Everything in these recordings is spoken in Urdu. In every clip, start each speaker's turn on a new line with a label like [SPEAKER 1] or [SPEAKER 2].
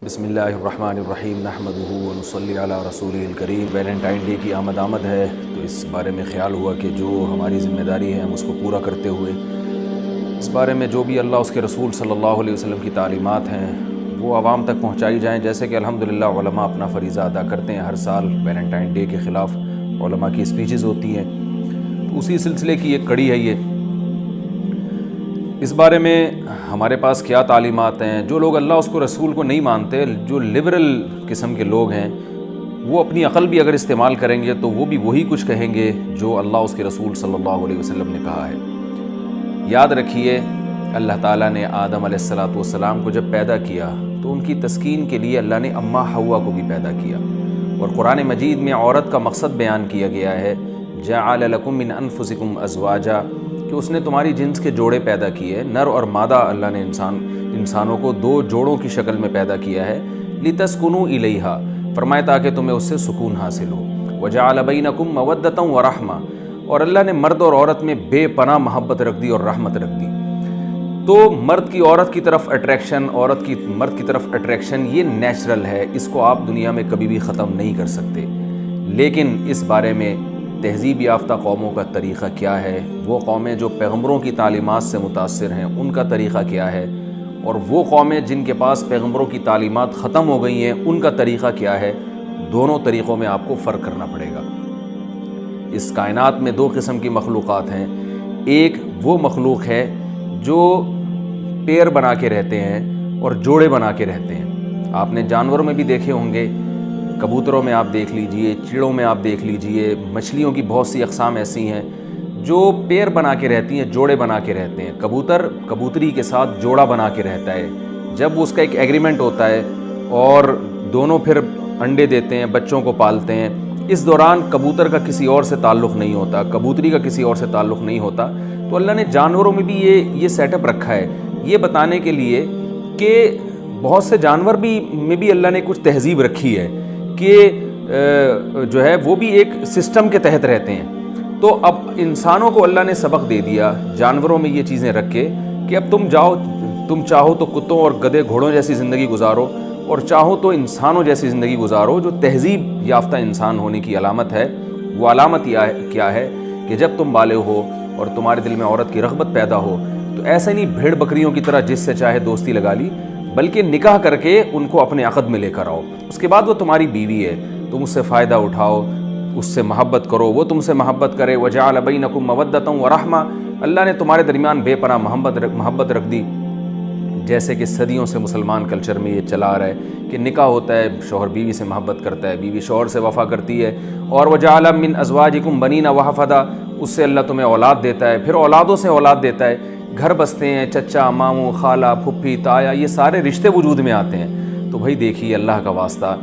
[SPEAKER 1] بسم اللہ الرحمن الرحیم نحمدہ ونصلی علی رسولہ الکریم۔ ویلنٹائن ڈے کی آمد ہے، تو اس بارے میں خیال ہوا کہ جو ہماری ذمہ داری ہے ہم اس کو پورا کرتے ہوئے اس بارے میں جو بھی اللہ اس کے رسول صلی اللہ علیہ وسلم کی تعلیمات ہیں وہ عوام تک پہنچائی جائیں۔ جیسے کہ الحمدللہ علماء اپنا فریضہ ادا کرتے ہیں، ہر سال ویلنٹائن ڈے کے خلاف علماء کی اسپیچز ہوتی ہیں، تو اسی سلسلے کی ایک کڑی ہے یہ۔ اس بارے میں ہمارے پاس کیا تعلیمات ہیں؟ جو لوگ اللہ اس کو رسول کو نہیں مانتے، جو لبرل قسم کے لوگ ہیں، وہ اپنی عقل بھی اگر استعمال کریں گے تو وہ بھی وہی کچھ کہیں گے جو اللہ اس کے رسول صلی اللہ علیہ وسلم نے کہا ہے۔ یاد رکھیے، اللہ تعالیٰ نے آدم علیہ السلام کو جب پیدا کیا تو ان کی تسکین کے لیے اللہ نے اماں حوا کو بھی پیدا کیا، اور قرآن مجید میں عورت کا مقصد بیان کیا گیا ہے، جعل لکم من انفسکم ازواجا، کہ اس نے تمہاری جنس کے جوڑے پیدا کیے، نر اور مادہ اللہ نے انسانوں کو دو جوڑوں کی شکل میں پیدا کیا ہے، لتسکنوا الیہا، فرمایا تاکہ تمہیں اس سے سکون حاصل ہو، وجعل بینکم مودۃ ورحمہ، اور اللہ نے مرد اور عورت میں بے پناہ محبت رکھ دی اور رحمت رکھ دی۔ تو مرد کی عورت کی طرف اٹریکشن، عورت کی مرد کی طرف اٹریکشن، یہ نیچرل ہے، اس کو آپ دنیا میں کبھی بھی ختم نہیں کر سکتے۔ لیکن اس بارے میں تہذیب یافتہ قوموں کا طریقہ کیا ہے، وہ قومیں جو پیغمبروں کی تعلیمات سے متاثر ہیں ان کا طریقہ کیا ہے، اور وہ قومیں جن کے پاس پیغمبروں کی تعلیمات ختم ہو گئی ہیں ان کا طریقہ کیا ہے، دونوں طریقوں میں آپ کو فرق کرنا پڑے گا۔ اس کائنات میں دو قسم کی مخلوقات ہیں، ایک وہ مخلوق ہے جو پیر بنا کے رہتے ہیں اور جوڑے بنا کے رہتے ہیں۔ آپ نے جانوروں میں بھی دیکھے ہوں گے، کبوتروں میں آپ دیکھ لیجئے، چڑوں میں آپ دیکھ لیجئے، مچھلیوں کی بہت سی اقسام ایسی ہیں جو پیر بنا کے رہتی ہیں، جوڑے بنا کے رہتے ہیں۔ کبوتر کبوتری کے ساتھ جوڑا بنا کے رہتا ہے، جب اس کا ایک ایگریمنٹ ہوتا ہے اور دونوں پھر انڈے دیتے ہیں، بچوں کو پالتے ہیں، اس دوران کبوتر کا کسی اور سے تعلق نہیں ہوتا، کبوتری کا کسی اور سے تعلق نہیں ہوتا۔ تو اللہ نے جانوروں میں بھی یہ سیٹ اپ رکھا ہے، یہ بتانے کے لیے کہ بہت سے جانور میں بھی اللہ نے کچھ تہذیب رکھی ہے کہ جو ہے وہ بھی ایک سسٹم کے تحت رہتے ہیں۔ تو اب انسانوں کو اللہ نے سبق دے دیا جانوروں میں یہ چیزیں رکھ کے کہ اب تم چاہو تو کتوں اور گدھے گھوڑوں جیسی زندگی گزارو، اور چاہو تو انسانوں جیسی زندگی گزارو۔ جو تہذیب یافتہ انسان ہونے کی علامت ہے، وہ علامت کیا ہے کہ جب تم بالغ ہو اور تمہارے دل میں عورت کی رغبت پیدا ہو تو ایسے نہیں بھیڑ بکریوں کی طرح جس سے چاہے دوستی لگا لی، بلکہ نکاح کر کے ان کو اپنے عقد میں لے کر آؤ۔ اس کے بعد وہ تمہاری بیوی ہے، تم اس سے فائدہ اٹھاؤ، اس سے محبت کرو، وہ تم سے محبت کرے۔ وجعل بینکم مودۃ ورحمہ، اللہ نے تمہارے درمیان بے پناہ محبت رکھ دی۔ جیسے کہ صدیوں سے مسلمان کلچر میں یہ چلا آ رہا ہے کہ نکاح ہوتا ہے، شوہر بیوی سے محبت کرتا ہے، بیوی شوہر سے وفا کرتی ہے، اور وجعل من ازواجکم بنین وحفدا، اس سے اللہ تمہیں اولاد دیتا ہے، پھر اولادوں سے اولاد دیتا ہے، گھر بستے ہیں، چچا، ماموں، خالہ، پھپھی، تایا، یہ سارے رشتے وجود میں آتے ہیں۔ تو بھائی دیکھیے، اللہ کا واسطہ،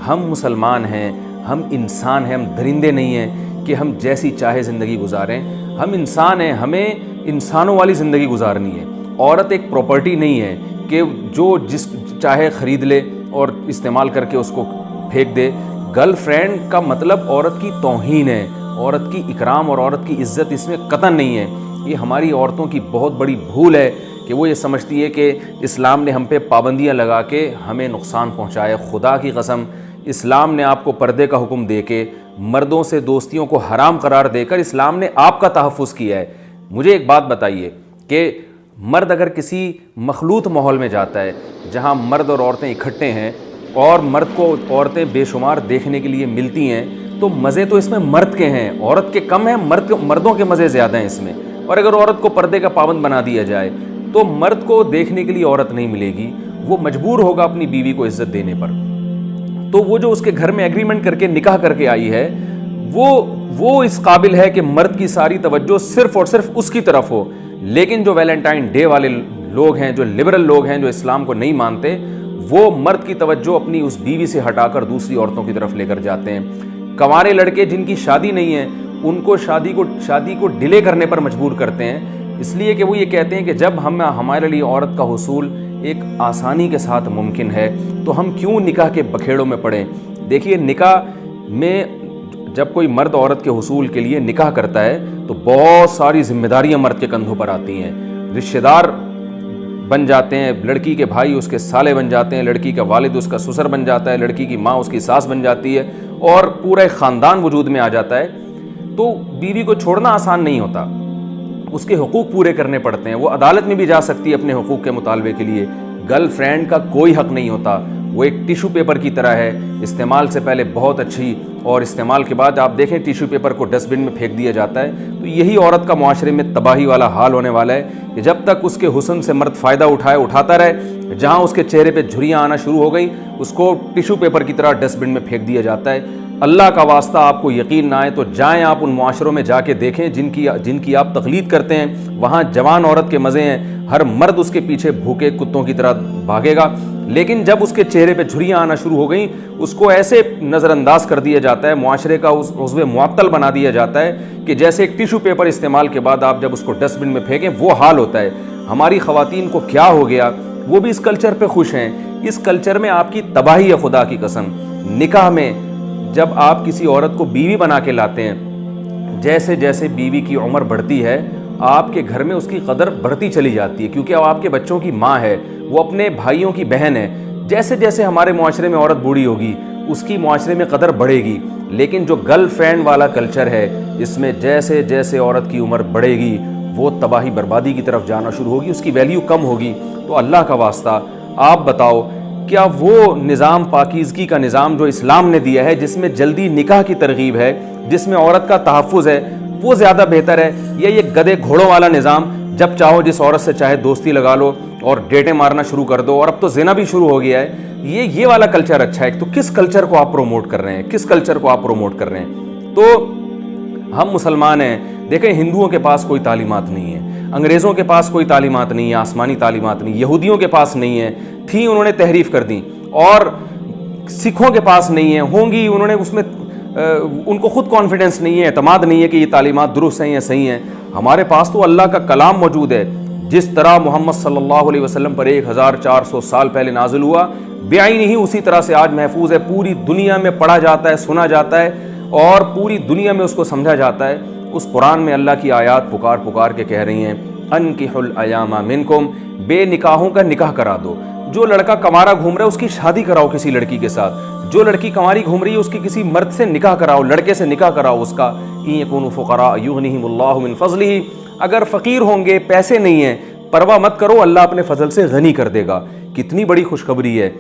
[SPEAKER 1] ہم مسلمان ہیں، ہم انسان ہیں، ہم درندے نہیں ہیں کہ ہم جیسی چاہے زندگی گزاریں۔ ہم انسان ہیں، ہمیں انسانوں والی زندگی گزارنی ہے۔ عورت ایک پراپرٹی نہیں ہے کہ جو جس چاہے خرید لے اور استعمال کر کے اس کو پھینک دے۔ گرل فرینڈ کا مطلب عورت کی توہین ہے، عورت کی اکرام اور عورت کی عزت اس میں قطعاً نہیں ہے۔ یہ ہماری عورتوں کی بہت بڑی بھول ہے کہ وہ یہ سمجھتی ہے کہ اسلام نے ہم پہ پابندیاں لگا کے ہمیں نقصان پہنچایا۔ خدا کی قسم، اسلام نے آپ کو پردے کا حکم دے کے، مردوں سے دوستیوں کو حرام قرار دے کر اسلام نے آپ کا تحفظ کیا ہے۔ مجھے ایک بات بتائیے کہ مرد اگر کسی مخلوط ماحول میں جاتا ہے جہاں مرد اور عورتیں اکٹھے ہیں اور مرد کو عورتیں بے شمار دیکھنے کے لیے ملتی ہیں، تو مزے تو اس میں مرد کے ہیں، عورت کے کم ہیں، مردوں کے مزے زیادہ ہیں اس میں۔ اور اگر عورت کو پردے کا پابند بنا دیا جائے تو مرد کو دیکھنے کے لیے عورت نہیں ملے گی، وہ مجبور ہوگا اپنی بیوی کو عزت دینے پر۔ تو وہ جو اس کے گھر میں ایگریمنٹ کر کے نکاح کر کے آئی ہے، وہ اس قابل ہے کہ مرد کی ساری توجہ صرف اور صرف اس کی طرف ہو۔ لیکن جو ویلنٹائن ڈے والے لوگ ہیں، جو لبرل لوگ ہیں، جو اسلام کو نہیں مانتے، وہ مرد کی توجہ اپنی اس بیوی سے ہٹا کر دوسری عورتوں کی طرف لے کر جاتے ہیں۔ کنوارے لڑکے جن کی شادی نہیں ہے ان کو شادی کو ڈیلے کرنے پر مجبور کرتے ہیں، اس لیے کہ وہ یہ کہتے ہیں کہ جب ہمارے لیے عورت کا حصول ایک آسانی کے ساتھ ممکن ہے تو ہم کیوں نکاح کے بکھیڑوں میں پڑیں۔ دیکھیے، نکاح میں جب کوئی مرد عورت کے حصول کے لیے نکاح کرتا ہے تو بہت ساری ذمہ داریاں مرد کے کندھوں پر آتی ہیں۔ رشتہ دار بن جاتے ہیں، لڑکی کے بھائی اس کے سالے بن جاتے ہیں، لڑکی کا والد اس کا سسر بن جاتا ہے، لڑکی کی ماں اس کی ساس بن جاتی ہے اور پورا ایک خاندان وجود میں آ جاتا ہے، تو بیوی کو چھوڑنا آسان نہیں ہوتا، اس کے حقوق پورے کرنے پڑتے ہیں، وہ عدالت میں بھی جا سکتی ہے اپنے حقوق کے مطالبے کے لیے۔ گرل فرینڈ کا کوئی حق نہیں ہوتا، وہ ایک ٹیشو پیپر کی طرح ہے، استعمال سے پہلے بہت اچھی اور استعمال کے بعد آپ دیکھیں ٹیشو پیپر کو ڈسٹ بن میں پھینک دیا جاتا ہے۔ تو یہی عورت کا معاشرے میں تباہی والا حال ہونے والا ہے کہ جب تک اس کے حسن سے مرد فائدہ اٹھاتا رہے، جہاں اس کے چہرے پہ جھریاں آنا شروع ہو گئی اس کو ٹیشو پیپر کی طرح ڈسٹ بن میں پھینک دیا جاتا ہے۔ اللہ کا واسطہ آپ کو یقین نہ آئے تو جائیں آپ ان معاشروں میں جا کے دیکھیں جن کی آپ تقلید کرتے ہیں، وہاں جوان عورت کے مزے ہیں، ہر مرد اس کے پیچھے بھوکے کتوں کی طرح بھاگے گا، لیکن جب اس کے چہرے پہ جھریاں آنا شروع ہو گئیں اس کو ایسے نظر انداز کر دیا جاتا ہے، معاشرے کا عضو معطل بنا دیا جاتا ہے کہ جیسے ایک ٹیشو پیپر استعمال کے بعد آپ جب اس کو ڈسٹ بن میں پھینکیں وہ حال ہوتا ہے۔ ہماری خواتین کو کیا ہو گیا، وہ بھی اس کلچر پہ خوش ہیں، اس کلچر میں آپ کی تباہی ہے خدا کی قسم۔ نکاح میں جب آپ کسی عورت کو بیوی بنا کے لاتے ہیں، جیسے جیسے بیوی کی عمر بڑھتی ہے آپ کے گھر میں اس کی قدر بڑھتی چلی جاتی ہے، کیونکہ اب آپ کے بچوں کی ماں ہے، وہ اپنے بھائیوں کی بہن ہے۔ جیسے جیسے ہمارے معاشرے میں عورت بوڑھی ہوگی اس کی معاشرے میں قدر بڑھے گی، لیکن جو گرل فرینڈ والا کلچر ہے اس میں جیسے جیسے عورت کی عمر بڑھے گی وہ تباہی بربادی کی طرف جانا شروع ہوگی، اس کی ویلیو کم ہوگی۔ تو اللہ کا واسطہ آپ بتاؤ کیا وہ نظام پاکیزگی کا نظام جو اسلام نے دیا ہے، جس میں جلدی نکاح کی ترغیب ہے، جس میں عورت کا تحفظ ہے، وہ زیادہ بہتر ہے یا یہ گدھے گھوڑوں والا نظام جب چاہو جس عورت سے چاہے دوستی لگا لو اور ڈیٹیں مارنا شروع کر دو، اور اب تو زنا بھی شروع ہو گیا ہے؟ یہ والا کلچر اچھا ہے؟ تو کس کلچر کو آپ پروموٹ کر رہے ہیں، کس کلچر کو آپ پروموٹ کر رہے ہیں؟ تو ہم مسلمان ہیں، دیکھیں ہندوؤں کے پاس کوئی تعلیمات نہیں ہے، انگریزوں کے پاس کوئی تعلیمات نہیں ہے، آسمانی تعلیمات نہیں، یہودیوں کے پاس نہیں ہے، تھیں انہوں نے تحریف کر دیں، اور سکھوں کے پاس نہیں ہے، ہوں گی انہوں نے اس میں ان کو خود کانفیڈنس نہیں ہے، اعتماد نہیں ہے کہ یہ تعلیمات درست ہیں یا صحیح ہیں۔ ہمارے پاس تو اللہ کا کلام موجود ہے، جس طرح محمد صلی اللہ علیہ وسلم پر 1400 سال پہلے نازل ہوا بعین ہی اسی طرح سے آج محفوظ ہے، پوری دنیا میں پڑھا جاتا ہے، سنا جاتا ہے اور پوری دنیا میں اس کو سمجھا جاتا ہے۔ اس قرآن میں اللہ کی آیات پکار پکار کے کہہ رہی ہیں انکحوا الایام منکم، بے نکاحوں کا نکاح کرا دو۔ جو لڑکا کنوارا گھوم رہا ہے اس کی شادی کراؤ کسی لڑکی کے ساتھ، جو لڑکی کنواری گھوم رہی ہے اس کی کسی مرد سے نکاح کراؤ، لڑکے سے نکاح کراؤ اس کا۔ ان یکونوا فقراء یغنیہم اللہ من فضلہ، اگر فقیر ہوں گے، پیسے نہیں ہیں، پرواہ مت کرو، اللہ اپنے فضل سے غنی کر دے گا۔ کتنی بڑی خوشخبری ہے،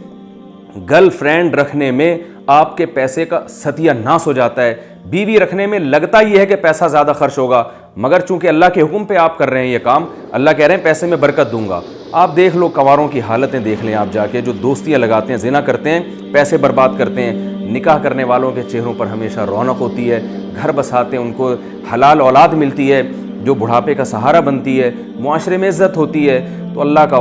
[SPEAKER 1] گرل فرینڈ رکھنے میں آپ کے پیسے کا ستیہ ناس ہو جاتا ہے، بیوی رکھنے میں لگتا یہ ہے کہ پیسہ زیادہ خرچ ہوگا، مگر چونکہ اللہ کے حکم پہ آپ کر رہے ہیں یہ کام، اللہ کہہ رہے ہیں پیسے میں برکت دوں گا۔ آپ دیکھ لو کنواروں کی حالتیں دیکھ لیں آپ جا کے، جو دوستیاں لگاتے ہیں، زنا کرتے ہیں، پیسے برباد کرتے ہیں۔ نکاح کرنے والوں کے چہروں پر ہمیشہ رونق ہوتی ہے، گھر بساتے ہیں، ان کو حلال اولاد ملتی ہے جو بڑھاپے کا سہارا بنتی ہے، معاشرے میں عزت ہوتی ہے۔ تو اللہ کا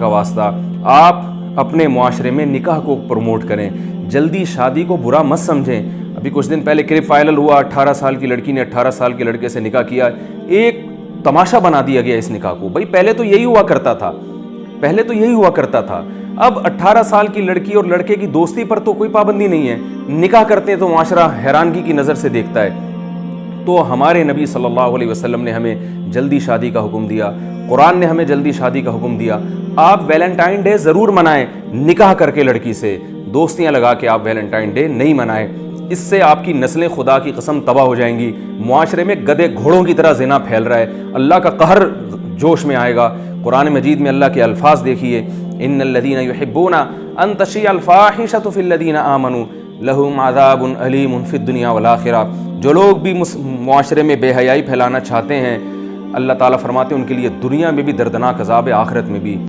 [SPEAKER 1] واسطہ آپ اپنے معاشرے میں نکاح کو پروموٹ کریں، جلدی شادی کو برا مت سمجھیں۔ ابھی کچھ دن پہلے کلپ وائرل ہوا، 18 سال کی لڑکی نے 18 سال کے لڑکے سے نکاح کیا، ایک تماشا بنا دیا گیا اس نکاح کو۔ بھائی پہلے تو یہی ہوا کرتا تھا، اب 18 سال کی لڑکی اور لڑکے کی دوستی پر تو کوئی پابندی نہیں ہے، نکاح کرتے ہیں تو معاشرہ حیرانگی کی نظر سے دیکھتا ہے۔ تو ہمارے نبی صلی اللہ علیہ وسلم نے ہمیں جلدی شادی کا حکم دیا، قرآن نے ہمیں جلدی شادی کا حکم دیا۔ آپ ویلنٹائن ڈے ضرور منائیں، نکاح کر کے لڑکی سے، دوستیاں لگا کے آپ ویلنٹائن ڈے نہیں منائیں، اس سے آپ کی نسلیں خدا کی قسم تباہ ہو جائیں گی۔ معاشرے میں گدھے گھوڑوں کی طرح زنا پھیل رہا ہے، اللہ کا قہر جوش میں آئے گا۔ قرآن مجید میں اللہ کے الفاظ دیکھیے، ان الذین یحبون ان تشیع الفاحشۃ فی الذین آمنوا لہم عذاب علیم فی الدنیا والآخرہ۔ جو لوگ بھی معاشرے میں بے حیائی پھیلانا چاہتے ہیں، اللہ تعالیٰ فرماتے ہیں ان کے لیے دنیا میں بھی دردناک عذاب ہے، آخرت میں بھی۔